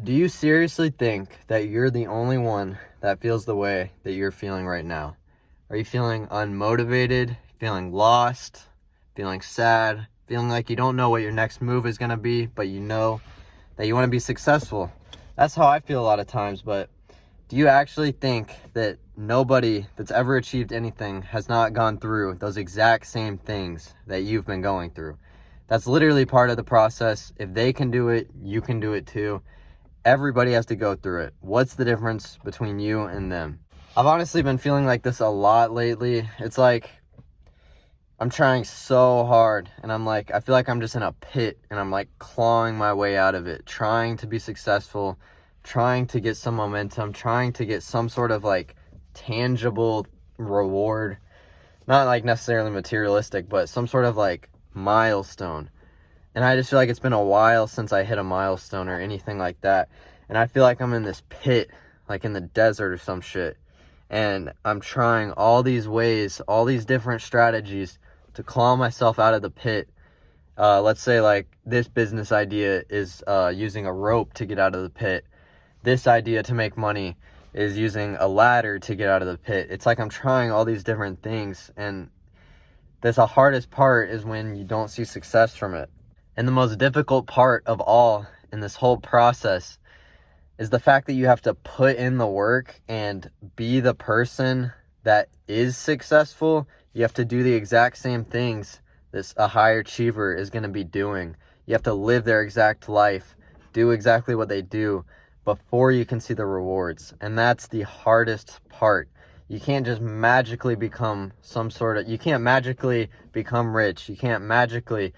Do you seriously think that you're the only one that feels the way that you're feeling right now? Are you feeling unmotivated, feeling lost, feeling sad, feeling like you don't know what your next move is going to be, but you know that you want to be successful? That's how I feel a lot of times, but do you actually think that nobody that's ever achieved anything has not gone through those exact same things that you've been going through? That's literally part of the process. If they can do it, you can do it too. Everybody has to go through it. What's the difference between you and them? I've honestly been feeling like this a lot lately. It's like I'm trying so hard and I feel like I'm just in a pit and I'm like clawing my way out of it, trying to be successful, trying to get some momentum, trying to get some sort of like tangible reward, not like necessarily materialistic, but some sort of like milestone. And I just feel like it's been a while since I hit a milestone or anything like that. And I feel like I'm in this pit, like in the desert or some shit. And I'm trying all these ways, all these different strategies to claw myself out of the pit. Let's say like this business idea is using a rope to get out of the pit. This idea to make money is using a ladder to get out of the pit. It's like I'm trying all these different things. And the hardest part is when you don't see success from it. And the most difficult part of all in this whole process is the fact that you have to put in the work and be the person that is successful. You have to do the exact same things a high achiever is going to be doing. You have to live their exact life, do exactly what they do before you can see the rewards. And that's the hardest part. You can't just magically become you can't magically become rich. You can't magically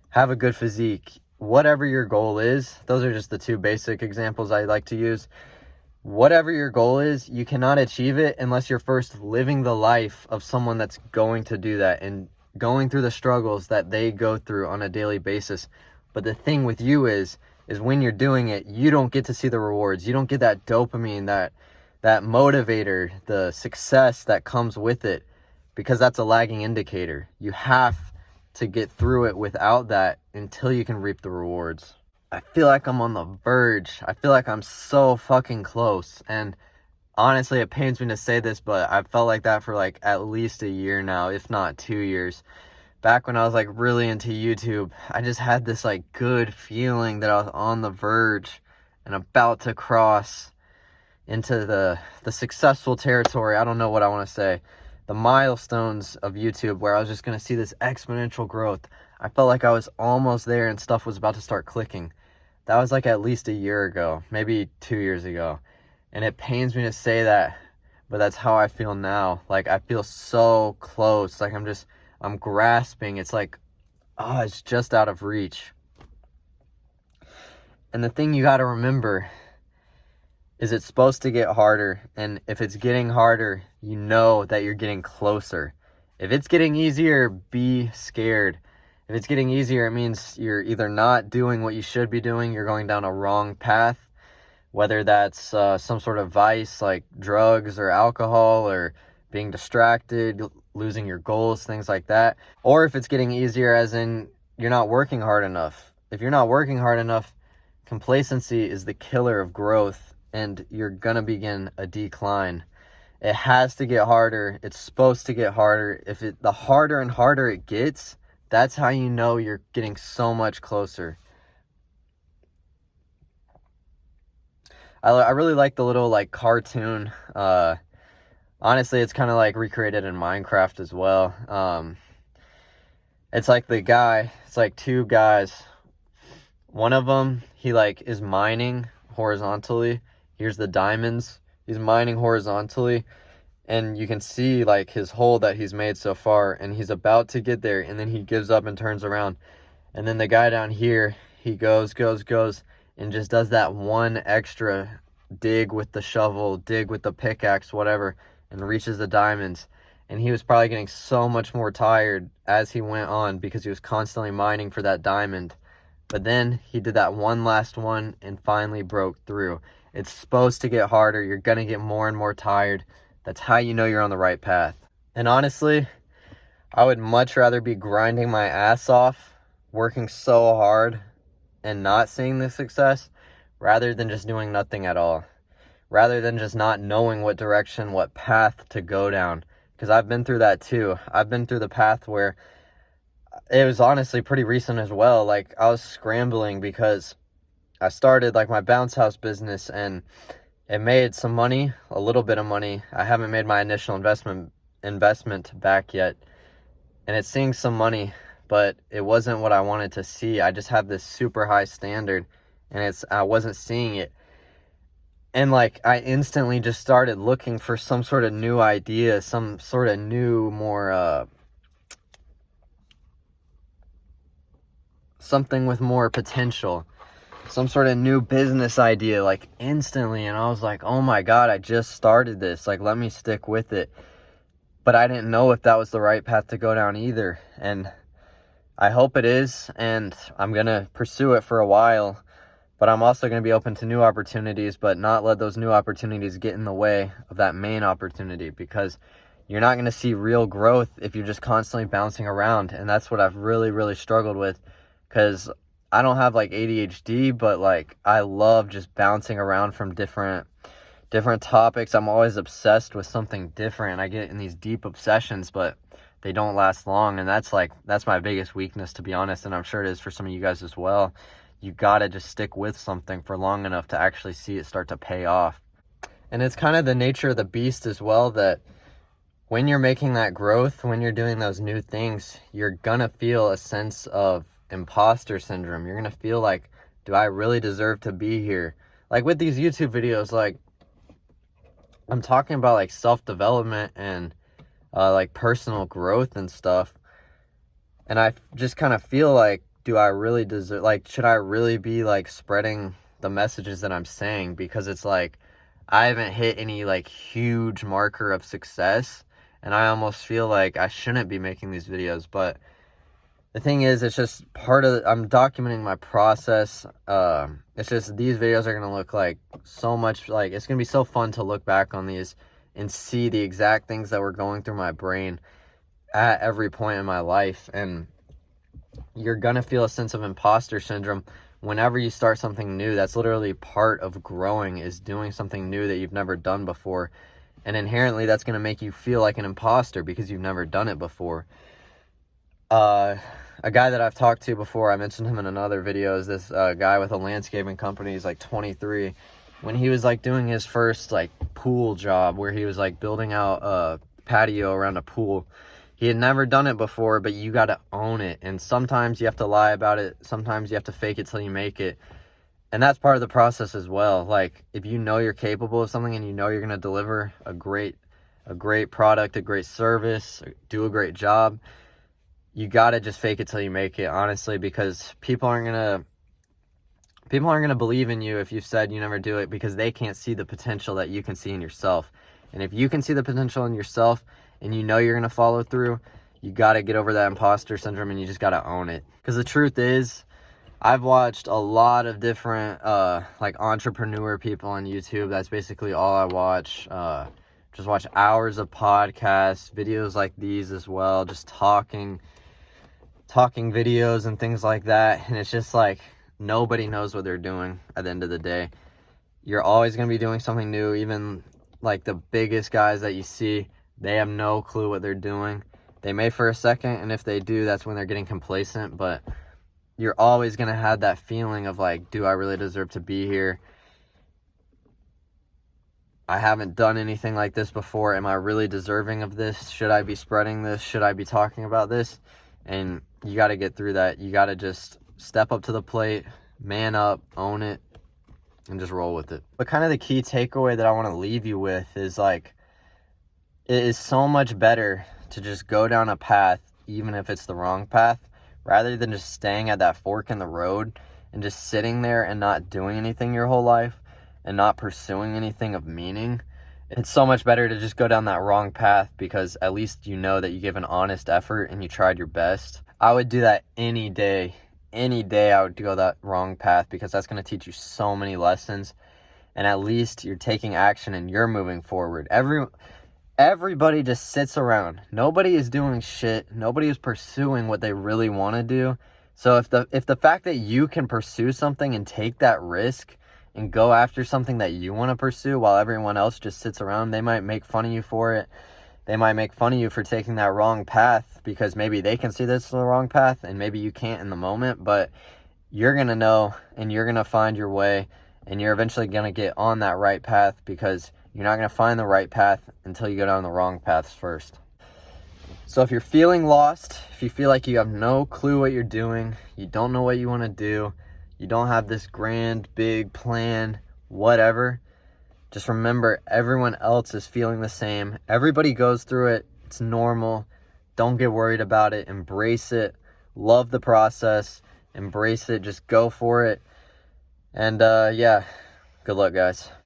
have a good physique. Whatever your goal is, those are just the two basic examples I like to use. Whatever your goal is, you cannot achieve it unless you're first living the life of someone that's going to do that and going through the struggles that they go through on a daily basis. But the thing with you is when you're doing it, you don't get to see the rewards. You don't get that dopamine, that motivator, the success that comes with it, because that's a lagging indicator. You have to get through it without that until you can reap the rewards. I feel like I'm on the verge. I feel like I'm so fucking close. And honestly, it pains me to say this, but I've felt like that for like at least a year now, if not 2 years. Back when I was like really into YouTube, I just had this like good feeling that I was on the verge and about to cross into the successful territory. I don't know what I want to say. The milestones of YouTube where I was just going to see this exponential growth. I felt like I was almost there and stuff was about to start clicking. That was like at least a year ago, maybe 2 years ago. And it pains me to say that, but that's how I feel now. Like I feel so close. Like I'm grasping. It's like, oh, it's just out of reach. And the thing you got to remember is it's supposed to get harder, and if it's getting harder, you know that you're getting closer. If it's getting easier, be scared. If it's getting easier, it means you're either not doing what you should be doing, you're going down a wrong path, whether that's some sort of vice like drugs or alcohol or being distracted, losing your goals, things like that. Or if it's getting easier as in you're not working hard enough. If you're not working hard enough, complacency is the killer of growth, and you're going to begin a decline. It has to get harder. It's supposed to get harder. The harder and harder it gets, that's how you know you're getting so much closer. I really like the little like cartoon. Honestly, it's kind of like recreated in Minecraft as well. It's like it's like two guys. One of them, he like is mining horizontally. Here's the diamonds. He's mining horizontally, and you can see like his hole that he's made so far, and he's about to get there, and then he gives up and turns around. And then the guy down here, he goes, and just does that one extra dig with the shovel, dig with the pickaxe, whatever, and reaches the diamonds. And he was probably getting so much more tired as he went on because he was constantly mining for that diamond. But then he did that one last one and finally broke through. It's supposed to get harder. You're going to get more and more tired. That's how you know you're on the right path. And honestly, I would much rather be grinding my ass off, working so hard, and not seeing the success, rather than just doing nothing at all, rather than just not knowing what direction, what path to go down. Because I've been through that too. I've been through the path where it was honestly pretty recent as well. Like, I was scrambling because I started like my bounce house business, and it made some money, a little bit of money. I haven't made my initial investment back yet, and it's seeing some money, but it wasn't what I wanted to see. I just have this super high standard, and I wasn't seeing it. And like, I instantly just started looking for some sort of new idea, some sort of new, more something with more potential, some sort of new business idea, like instantly. And I was like, oh my God, I just started this. Like, let me stick with it. But I didn't know if that was the right path to go down either. And I hope it is. And I'm going to pursue it for a while. But I'm also going to be open to new opportunities, but not let those new opportunities get in the way of that main opportunity, because you're not going to see real growth if you're just constantly bouncing around. And that's what I've really, really struggled with, because I don't have like ADHD, but like, I love just bouncing around from different topics. I'm always obsessed with something different. I get in these deep obsessions, but they don't last long. And that's my biggest weakness, to be honest. And I'm sure it is for some of you guys as well. You gotta just stick with something for long enough to actually see it start to pay off. And it's kind of the nature of the beast as well, that when you're making that growth, when you're doing those new things, you're gonna feel a sense of imposter syndrome. You're gonna feel like, do I really deserve to be here? Like with these YouTube videos, like I'm talking about like self-development and like personal growth and stuff. And I just kind of feel like, do I really deserve, like, should I really be like spreading the messages that I'm saying? Because it's like, I haven't hit any like huge marker of success, and I almost feel like I shouldn't be making these videos. But the thing is, it's just I'm documenting my process. It's just, these videos are going to look like so much, like, it's going to be so fun to look back on these and see the exact things that were going through my brain at every point in my life. And you're going to feel a sense of imposter syndrome whenever you start something new. That's literally part of growing, is doing something new that you've never done before. And inherently, that's going to make you feel like an imposter because you've never done it before. A guy that I've talked to before, I mentioned him in another video, is this guy with a landscaping company. He's like 23. When he was like doing his first like pool job, where he was like building out a patio around a pool, he had never done it before, but you got to own it. And sometimes you have to lie about it. Sometimes you have to fake it till you make it. And that's part of the process as well. Like, if you know you're capable of something and you know you're going to deliver a great product, a great service, do a great job, you got to just fake it till you make it, honestly, because people aren't going to believe in you if you said you never do it, because they can't see the potential that you can see in yourself. And if you can see the potential in yourself, and you know you're going to follow through, you got to get over that imposter syndrome, and you just got to own it. Because the truth is, I've watched a lot of different like entrepreneur people on YouTube. That's basically all I watch. Just watch hours of podcasts, videos like these as well, just talking videos and things like that. And it's just like, nobody knows what they're doing at the end of the day. You're always going to be doing something new. Even like the biggest guys that you see, they have no clue what they're doing. They may for a second, and if they do, that's when they're getting complacent. But you're always going to have that feeling of like, do I really deserve to be here? I haven't done anything like this before. Am I really deserving of this? Should I be spreading this? Should I be talking about this? And you got to get through that. You got to just step up to the plate, man up, own it, and just roll with it. But kind of the key takeaway that I want to leave you with is like, it is so much better to just go down a path, even if it's the wrong path, rather than just staying at that fork in the road and just sitting there and not doing anything your whole life and not pursuing anything of meaning. It's so much better to just go down that wrong path, because at least you know that you give an honest effort and you tried your best. I would do that any day. Any day I would go that wrong path, because that's going to teach you so many lessons. And at least you're taking action and you're moving forward. Everybody just sits around. Nobody is doing shit. Nobody is pursuing what they really want to do. So if the fact that you can pursue something and take that risk and go after something that you want to pursue while everyone else just sits around. They might make fun of you for it. They might make fun of you for taking that wrong path because maybe they can see this is the wrong path and maybe you can't in the moment, but you're going to know and you're going to find your way and you're eventually going to get on that right path because you're not going to find the right path until you go down the wrong paths first. So if you're feeling lost, if you feel like you have no clue what you're doing, you don't know what you want to do, you don't have this grand, big plan, whatever, just remember everyone else is feeling the same. Everybody goes through it. It's normal. Don't get worried about it. Embrace it. Love the process. Embrace it. Just go for it. And yeah, good luck, guys.